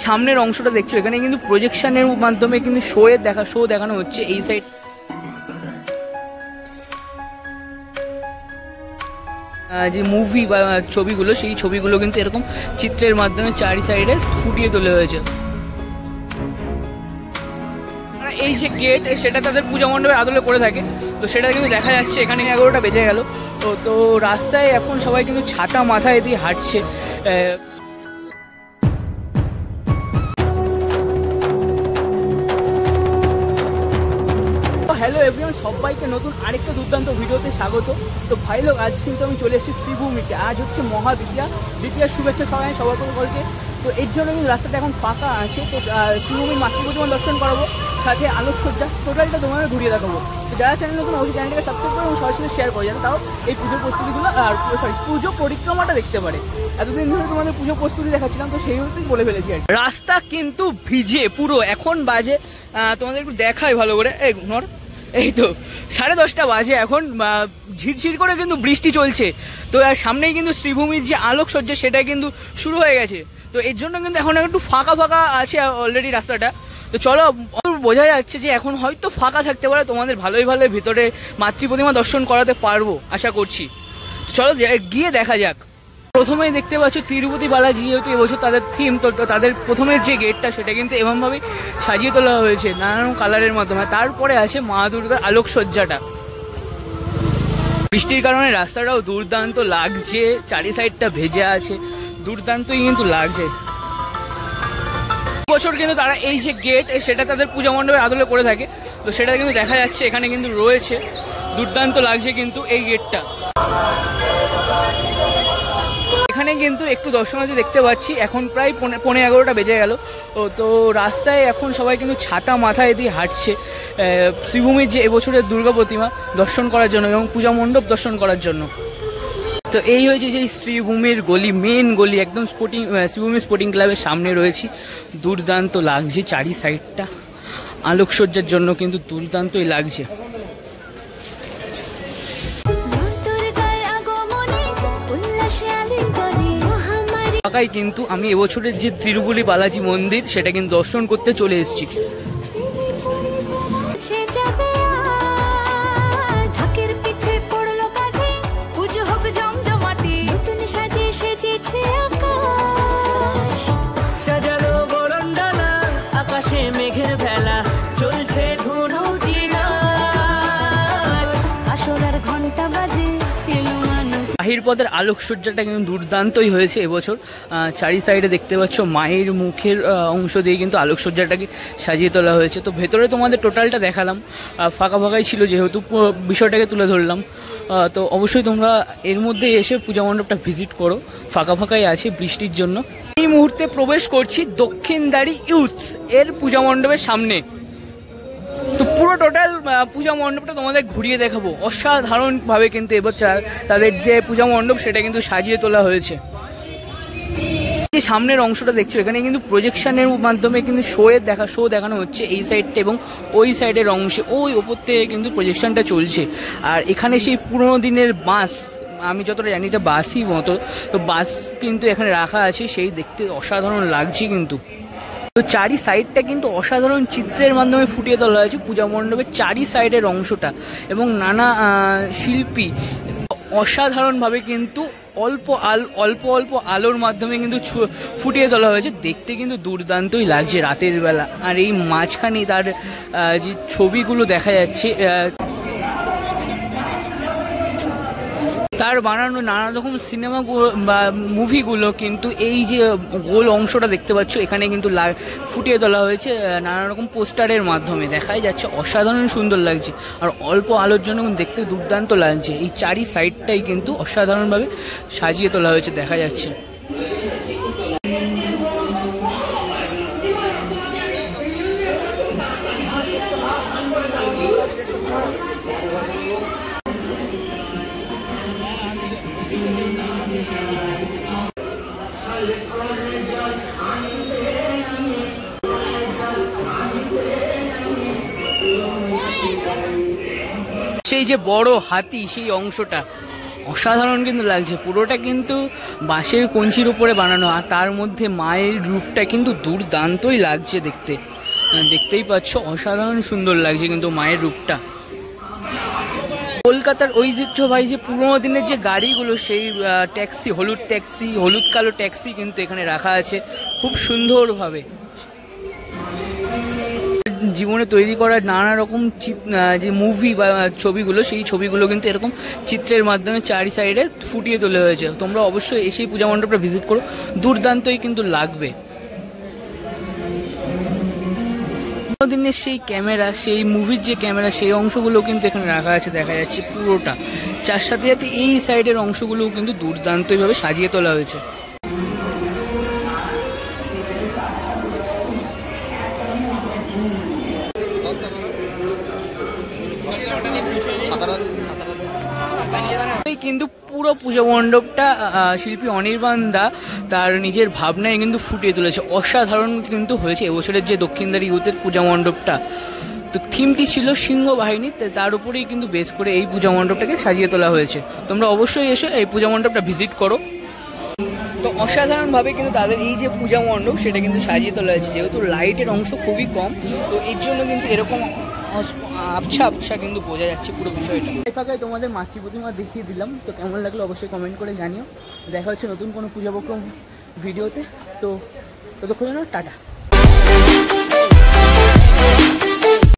সামনের অংশটা দেখছো, এখানে কিন্তু প্রজেকশনের মাধ্যমে কিন্তু শো দেখানো হচ্ছে। এই সাইড যে মুভি বা ছবিগুলো, সেই ছবিগুলো কিন্তু এরকম চিত্রের মাধ্যমে চারি সাইডে ফুটিয়ে তোলা হয়েছে। এই যে গেট, সেটা তাদের পূজা মণ্ডপের আদলে করে থাকে, তো সেটা কিন্তু দেখা যাচ্ছে। এখানে 11টা বেজে গেল। তো রাস্তায় এখন সবাই কিন্তু ছাতা মাথায় দিয়ে হাঁটছে। হ্যালো এভরিওয়ান, সবাইকে নতুন আরেকটা দুর্দান্ত ভিডিওতে স্বাগত। তো ভাই লোক, আজ কিন্তু আমি চলে এসেছি শ্রীভূমিতে। আজ হচ্ছে দ্বিতীয়ার শুভেচ্ছা সবার সকলকে। তো এর জন্য কিন্তু রাস্তাটা এখন ফাঁকা আছে। তো শ্রীভূমির মাতৃ প্রতিমা দর্শন করাবো, সাথে আলোকসজ্জা, টোটালটা তোমাদের ঘুরিয়ে দেখাবো। তো যারা চ্যানেল নতুন অবশ্যই চ্যানেলটাকে সাবস্ক্রাইব করে এবং সবার সাথে শেয়ার করে যান, তাও এই পুজোর প্রস্তুতিগুলো পুজো পরিক্রমাটা দেখতে পারে। এতদিন ধরে তোমাদের পুজো প্রস্তুতি দেখাচ্ছিলাম, তো সেই মতোই বলে ফেলেছি আর। রাস্তা কিন্তু ভিজে পুরো। এখন বাজে, তোমাদের একটু দেখাই ভালো করে, এই তো 10:30 বাজে এখন। ঝিরঝির করে কিন্তু বৃষ্টি চলছে। তো আর সামনেই কিন্তু শ্রীভূমির যে আলোকসজ্জা, সেটা কিন্তু শুরু হয়ে গেছে। তো এর জন্য কিন্তু এখন একটু ফাঁকা আছে অলরেডি রাস্তাটা। তো চলো, বোঝা যাচ্ছে যে এখন হয়তো ফাঁকা থাকতে পারে, তোমাদের ভালোই ভিতরে মাতৃ প্রতিমা দর্শন করাতে পারবো আশা করছি। চলো গিয়ে দেখা যাক। প্রথমেই দেখতে পাচ্ছ তিরুপতি বালাজি, যেহেতু এবছর তাদের থিম, তো তাদের প্রথমের যে গেটটা, সেটা কিন্তু এমনভাবেই সাজিয়ে তোলা হয়েছে নানান কালারের মাধ্যমে। তারপরে আছে মা দুর্গার আলোকসজ্জাটা। বৃষ্টির কারণে রাস্তাটাও দুর্দান্ত লাগছে, চারি সাইডটা ভেজে আছে, দুর্দান্তই কিন্তু লাগছে। বছর কিন্তু তারা এই যে গেট, সেটা তাদের পূজা মণ্ডপের আদলে করে থাকে, তো সেটা কিন্তু দেখা যাচ্ছে। এখানে কিন্তু রয়েছে, দুর্দান্ত লাগছে কিন্তু এই গেটটা। এখানে কিন্তু একটু দর্শনার্থী দেখতে পাচ্ছি। এখন প্রায় 11:15 বেজে গেল। তো রাস্তায় এখন সবাই কিন্তু ছাতা মাথায় দিয়ে হাঁটছে শ্রীভূমির যে এবছরের দুর্গা প্রতিমা দর্শন করার জন্য এবং পূজা মণ্ডপ দর্শন করার জন্য। তো এই হয়েছে সেই শ্রীভূমির গলি, মেন গলি, একদম শ্রীভূমি স্পোর্টিং ক্লাবের সামনে রয়েছি। দুর্দান্ত লাগছে চারি সাইডটা, আলোকসজ্জার জন্য কিন্তু দুর্দান্তই লাগছে। কিন্তু আমি এবছরের যে তিরুপতি বালাজি মন্দির, সেটা কিন্তু দর্শন করতে চলে এসেছি। আকাশে মেঘের ভেলা চলছে, ধুনু জিনা আসলার ঘন্টা বাজে। বাহিরপথের আলোকসজ্জাটা কিন্তু দুর্দান্তই হয়েছে এবছর। চারি সাইডে দেখতে পাচ্ছ মায়ের মুখের অংশ দিয়ে কিন্তু আলোকসজ্জাটাকে সাজিয়ে তোলা হয়েছে। তো ভেতরে তোমাদের টোটালটা দেখালাম, ফাঁকাই ছিল যেহেতু, বিষয়টাকে তুলে ধরলাম। তো অবশ্যই তোমরা এর মধ্যে এসে পূজা মণ্ডপটা ভিজিট করো, ফাঁকাই আছে বৃষ্টির জন্য। এই মুহূর্তে প্রবেশ করছি দক্ষিণদারি ইউথস এর পূজা মণ্ডপের সামনে। তো পুরো টোটাল পূজা মণ্ডপটা তোমাদের ঘুরিয়ে দেখাবো। অসাধারণভাবে কিন্তু এবার তাদের যে পূজা মণ্ডপ, সেটা কিন্তু সাজিয়ে তোলা হয়েছে। যে সামনের অংশটা দেখছো, এখানে কিন্তু প্রজেকশনের মাধ্যমে কিন্তু শো দেখানো হচ্ছে এই সাইডটা এবং ওই সাইডের অংশে, ওই ওপর থেকে কিন্তু প্রজেকশনটা চলছে। আর এখানে সেই পুরোনো দিনের বাস, আমি যতটা জানি এটা বাসই মতো, তো বাস কিন্তু এখানে রাখা আছে, সেই দেখতে অসাধারণ লাগছে কিন্তু। তো চারি সাইডটা কিন্তু অসাধারণ চিত্রের মাধ্যমে ফুটিয়ে তোলা হয়েছে পূজা মণ্ডপের চারি সাইডের অংশটা, এবং নানা শিল্পী অসাধারণভাবে কিন্তু অল্প আলোর মাধ্যমে কিন্তু ফুটিয়ে তোলা হয়েছে। দেখতে কিন্তু দুর্দান্তই লাগছে রাতের বেলা। আর এই মাঝখানে তার যে ছবিগুলো দেখা যাচ্ছে, তার বানানো নানা রকম সিনেমা বা মুভিগুলো কিন্তু এই যে গোল অংশটা দেখতে পাচ্ছ, এখানে কিন্তু ফুটিয়ে তোলা হয়েছে নানা রকম পোস্টারের মাধ্যমে। দেখাই যাচ্ছে অসাধারণ সুন্দর লাগছে, আর অল্প আলোর জন্য দেখতে দুর্দান্ত লাগছে। এই চারি সাইডটাই কিন্তু অসাধারণভাবে সাজিয়ে তোলা হয়েছে, দেখা যাচ্ছে। সেই যে বড় হাতি, সেই অংশটা অসাধারণ কিন্তু লাগছে, পুরোটা কিন্তু বাঁশের কঞ্চির উপরে বানানো, আর তার মধ্যে মায়ের রূপটা কিন্তু দুর্দান্তই লাগছে দেখতে, দেখতেই পাচ্ছ অসাধারণ সুন্দর লাগছে কিন্তু মায়ের রূপটা। কলকাতার ঐতিহ্যবাহী যে পুরোনো দিনের যে গাড়িগুলো, সেই ট্যাক্সি, হলুদ কালো ট্যাক্সি কিন্তু এখানে রাখা আছে খুব সুন্দরভাবে। জীবনে তৈরি করা নানা রকম যে মুভি বা ছবিগুলো, সেই ছবিগুলো কিন্তু এরকম চিত্রের মাধ্যমে চারি সাইডে ফুটিয়ে তোলা হয়েছে। তোমরা অবশ্যই এসেই পূজা মণ্ডপটা ভিজিট করো, দুর্দান্তই কিন্তু লাগবে। দিনের সেই ক্যামেরা, সেই মুভির যে ক্যামেরা, সেই অংশগুলো কিন্তু এখানে রাখা আছে, দেখা যাচ্ছে পুরোটা। যার সাথে সাথে এই সাইডের অংশগুলোও কিন্তু দুর্দান্তভাবে সাজিয়ে তোলা হয়েছে। কিন্তু পুরো পূজা মণ্ডপটা শিল্পী অনির্বাণ দা তার নিজের ভাবনায় কিন্তু ফুটিয়ে তুলেছে, অসাধারণ কিন্তু হয়েছে এবছরের যে দক্ষিণদ্বার ইউথের পূজা মণ্ডপটা। তো থিমটি ছিল সিংহ বাহিনী, তার উপরেই কিন্তু বেস করে এই পূজা মণ্ডপটাকে সাজিয়ে তোলা হয়েছে। তোমরা অবশ্যই এসে এই পূজা মণ্ডপটা ভিজিট করো। তো অসাধারণভাবে কিন্তু তাদের এই যে পূজা মণ্ডপ, সেটা কিন্তু সাজিয়ে তোলা হয়েছে। যেহেতু লাইটের অংশ খুবই কম, তো এর জন্য কিন্তু এরকম আবছা কিন্তু বোঝা যাচ্ছে পুরো বিষয়টা। এই ফাঁকায় তোমাদের মাতৃ প্রতিমা দেখিয়ে দিলাম, তো কেমন লাগলো অবশ্যই কমেন্ট করে জানিও। দেখা হচ্ছে নতুন কোনো পূজা উপক্রম ভিডিওতে, তো ততক্ষণ টাটা।